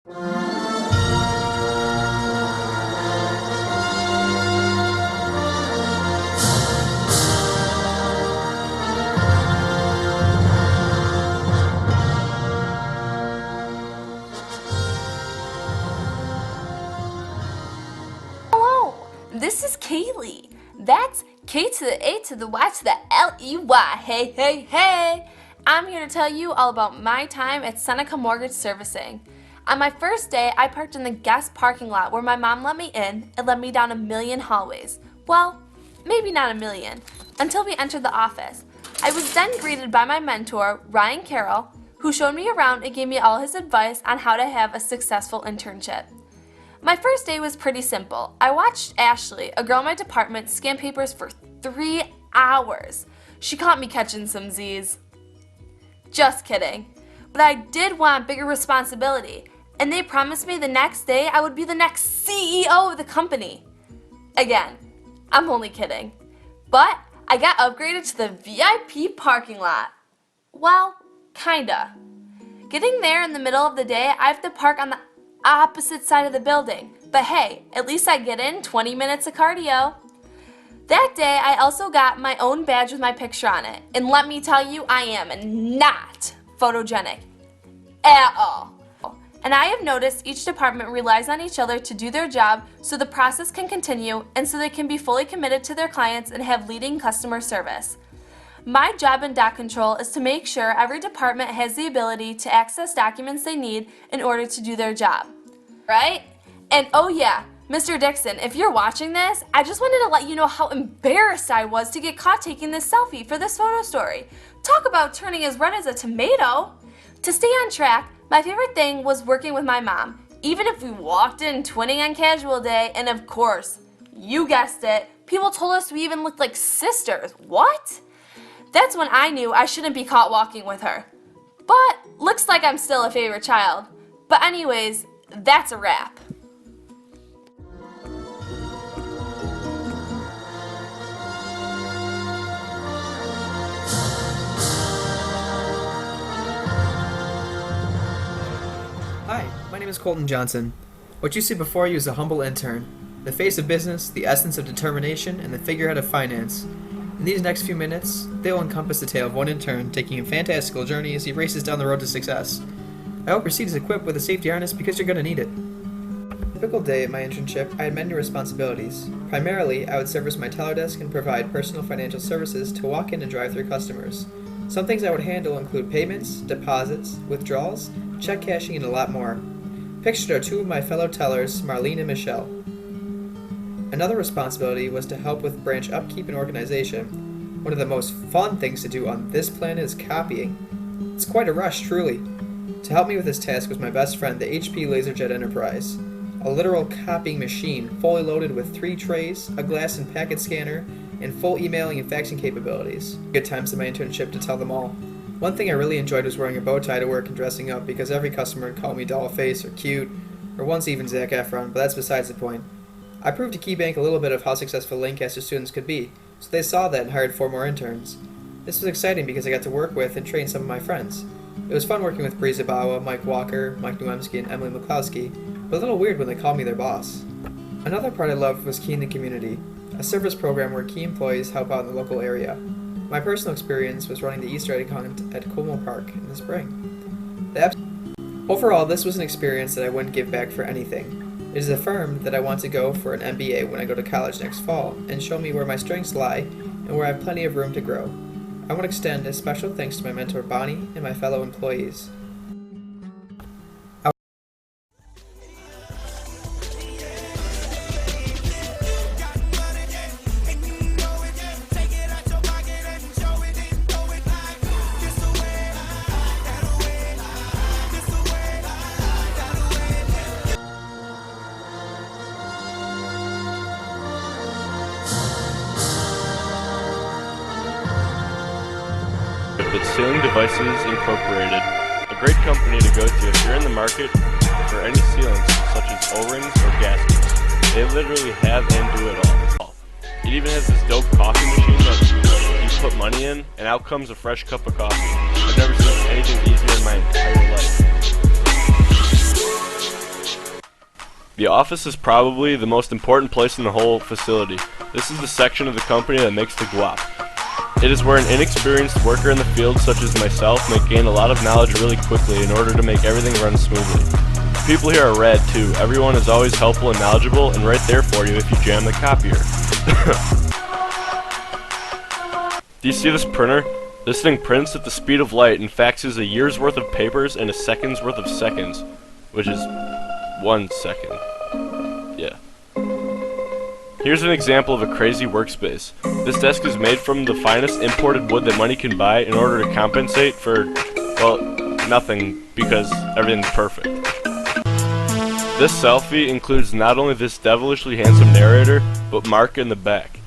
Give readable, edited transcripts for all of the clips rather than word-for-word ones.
Hello, this is Kaylee. That's K to the A to the Y to the L-E-Y. Hey, hey, hey! I'm here to tell you all about my time at Seneca Mortgage Servicing. On my first day, I parked in the guest parking lot where my mom let me in and led me down a million hallways. Well, maybe not a million, until we entered the office. I was then greeted by my mentor, Ryan Carroll, who showed me around and gave me all his advice on how to have a successful internship. My first day was pretty simple. I watched Ashley, a girl in my department, scan papers for 3 hours. She caught me catching some Z's. Just kidding. But I did want bigger responsibility, and they promised me the next day I would be the next CEO of the company. Again, I'm only kidding. But I got upgraded to the VIP parking lot. Well, kinda. Getting there in the middle of the day, I have to park on the opposite side of the building. But hey, at least I get in 20 minutes of cardio. That day, I also got my own badge with my picture on it. And let me tell you, I am not photogenic at all. And I have noticed each department relies on each other to do their job so the process can continue and so they can be fully committed to their clients and have leading customer service. My job in doc control is to make sure every department has the ability to access documents they need in order to do their job. Right? And oh yeah, Mr. Dixon, if you're watching this, I just wanted to let you know how embarrassed I was to get caught taking this selfie for this photo story. Talk about turning as red as a tomato. To stay on track, my favorite thing was working with my mom, even if we walked in twinning on casual day, and of course, you guessed it, people told us we even looked like sisters. What? That's when I knew I shouldn't be caught walking with her. But looks like I'm still a favorite child. But anyways, that's a wrap. Hi, my name is Colton Johnson. What you see before you is a humble intern, the face of business, the essence of determination, and the figurehead of finance. In these next few minutes, they will encompass the tale of one intern taking a fantastical journey as he races down the road to success. I hope your seat is equipped with a safety harness because you're going to need it. A typical day at my internship, I had many responsibilities. Primarily, I would service my teller desk and provide personal financial services to walk-in and drive-through customers. Some things I would handle include payments, deposits, withdrawals, check cashing, and a lot more. Pictured are two of my fellow tellers, Marlene and Michelle. Another responsibility was to help with branch upkeep and organization. One of the most fun things to do on this planet is copying. It's quite a rush, truly. To help me with this task was my best friend, the HP LaserJet Enterprise, a literal copying machine fully loaded with 3 trays, a glass and packet scanner, and full emailing and faxing capabilities. Good times in my internship to tell them all. One thing I really enjoyed was wearing a bow tie to work and dressing up because every customer would call me doll face or cute, or once even Zac Efron, but that's besides the point. I proved to KeyBank a little bit of how successful Lancaster students could be, so they saw that and hired 4 more interns. This was exciting because I got to work with and train some of my friends. It was fun working with Bree Zabawa, Mike Walker, Mike Nowemski, and Emily McCloskey, but a little weird when they called me their boss. Another part I loved was Key in the Community, a service program where Key employees help out in the local area. My personal experience was running the Easter egg hunt at Como Park in the spring. Overall, this was an experience that I wouldn't give back for anything. It is affirmed that I want to go for an MBA when I go to college next fall and show me where my strengths lie and where I have plenty of room to grow. I want to extend a special thanks to my mentor Bonnie and my fellow employees. With Sealing Devices Incorporated, a great company to go to if you're in the market for any sealants such as O-rings or gaskets. They literally have and do it all. It even has this dope coffee machine that you put money in and out comes a fresh cup of coffee. I've never seen anything easier in my entire life. The office is probably the most important place in the whole facility. This is the section of the company that makes the guap. It is where an inexperienced worker in the field such as myself may gain a lot of knowledge really quickly in order to make everything run smoothly. The people here are rad too. Everyone is always helpful and knowledgeable and right there for you if you jam the copier. Do you see this printer? This thing prints at the speed of light and faxes a year's worth of papers in a second's worth of seconds, which is 1 second. Yeah. Here's an example of a crazy workspace. This desk is made from the finest imported wood that money can buy in order to compensate for, well, nothing, because everything's perfect. This selfie includes not only this devilishly handsome narrator, but Mark in the back.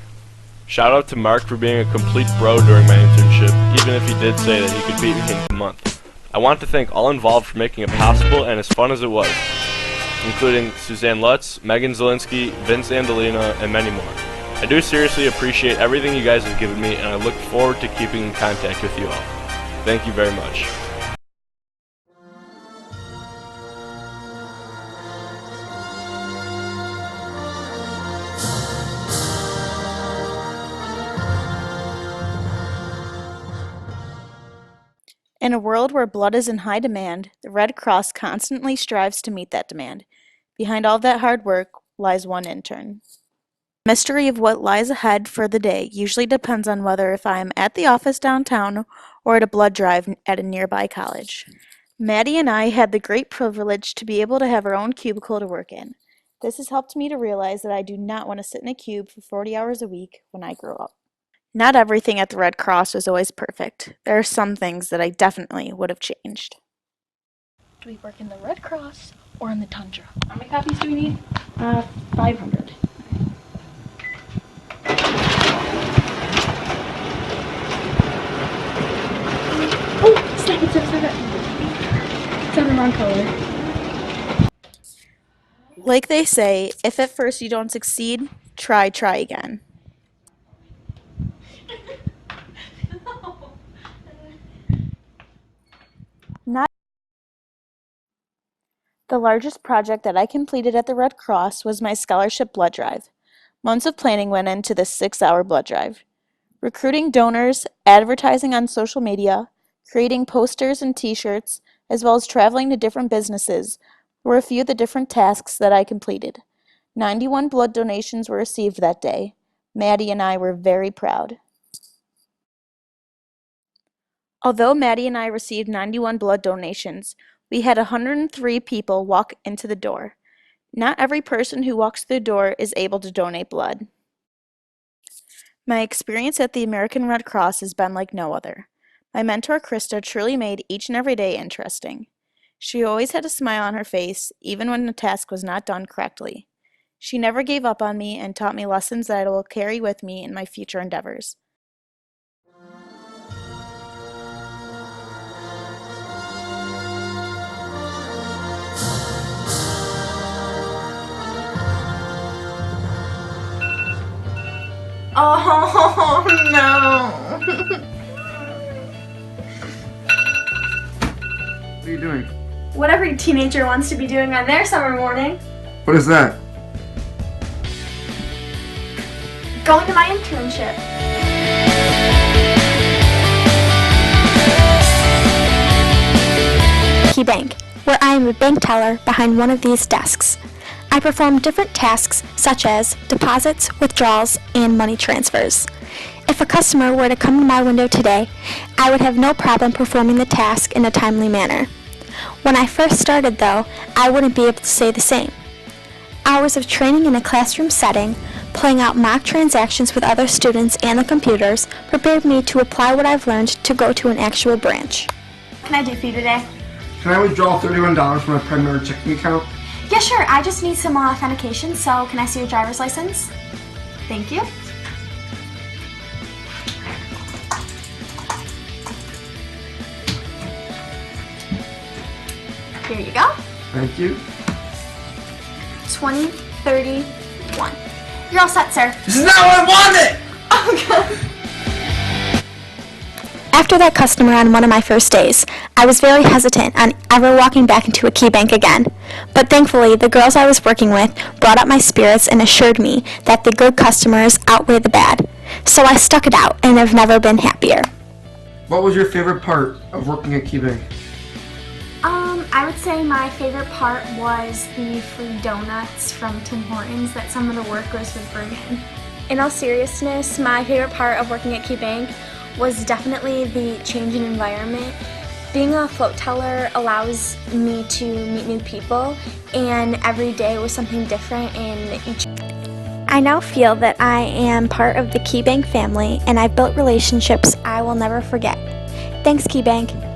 Shout out to Mark for being a complete bro during my internship, even if he did say that he could beat me in a month. I want to thank all involved for making it possible and as fun as it was, including Suzanne Lutz, Megan Zielinski, Vince Andolina, and many more. I do seriously appreciate everything you guys have given me, and I look forward to keeping in contact with you all. Thank you very much. In a world where blood is in high demand, the Red Cross constantly strives to meet that demand. Behind all that hard work lies one intern. The mystery of what lies ahead for the day usually depends on whether if I am at the office downtown or at a blood drive at a nearby college. Maddie and I had the great privilege to be able to have our own cubicle to work in. This has helped me to realize that I do not want to sit in a cube for 40 hours a week when I grow up. Not everything at the Red Cross was always perfect. There are some things that I definitely would have changed. Do we work in the Red Cross or in the Tundra? How many copies do we need? 500. Oh, snap it. It's on the wrong color. Like they say, if at first you don't succeed, try again. The largest project that I completed at the Red Cross was my scholarship blood drive. Months of planning went into this 6-hour blood drive. Recruiting donors, advertising on social media, creating posters and t-shirts, as well as traveling to different businesses were a few of the different tasks that I completed. 91 blood donations were received that day. Maddie and I were very proud. Although Maddie and I received 91 blood donations, we had 103 people walk into the door. Not every person who walks through the door is able to donate blood. My experience at the American Red Cross has been like no other. My mentor, Krista, truly made each and every day interesting. She always had a smile on her face, even when the task was not done correctly. She never gave up on me and taught me lessons that I will carry with me in my future endeavors. Oh no! What are you doing? What every teenager wants to be doing on their summer morning. What is that? Going to my internship. Bank, where I am a bank teller behind one of these desks. I perform different tasks such as deposits, withdrawals, and money transfers. If a customer were to come to my window today, I would have no problem performing the task in a timely manner. When I first started, though, I wouldn't be able to say the same. Hours of training in a classroom setting, playing out mock transactions with other students and the computers, prepared me to apply what I've learned to go to an actual branch. What can I do for you today? Can I withdraw $31 from my primary checking account? Yeah, sure. I just need some more authentication, so can I see your driver's license? Thank you. Here you go. Thank you. 2031. You're all set, sir. This is not what I wanted! Oh, God. After that customer on one of my first days, I was very hesitant on ever walking back into a KeyBank again. But thankfully, the girls I was working with brought up my spirits and assured me that the good customers outweigh the bad. So I stuck it out and have never been happier. What was your favorite part of working at KeyBank? I would say my favorite part was the free donuts from Tim Hortons that some of the workers would bring in. In all seriousness, my favorite part of working at KeyBank was definitely the change in environment. Being a float teller allows me to meet new people, and every day was something different in each. I now feel that I am part of the KeyBank family, and I've built relationships I will never forget. Thanks, KeyBank.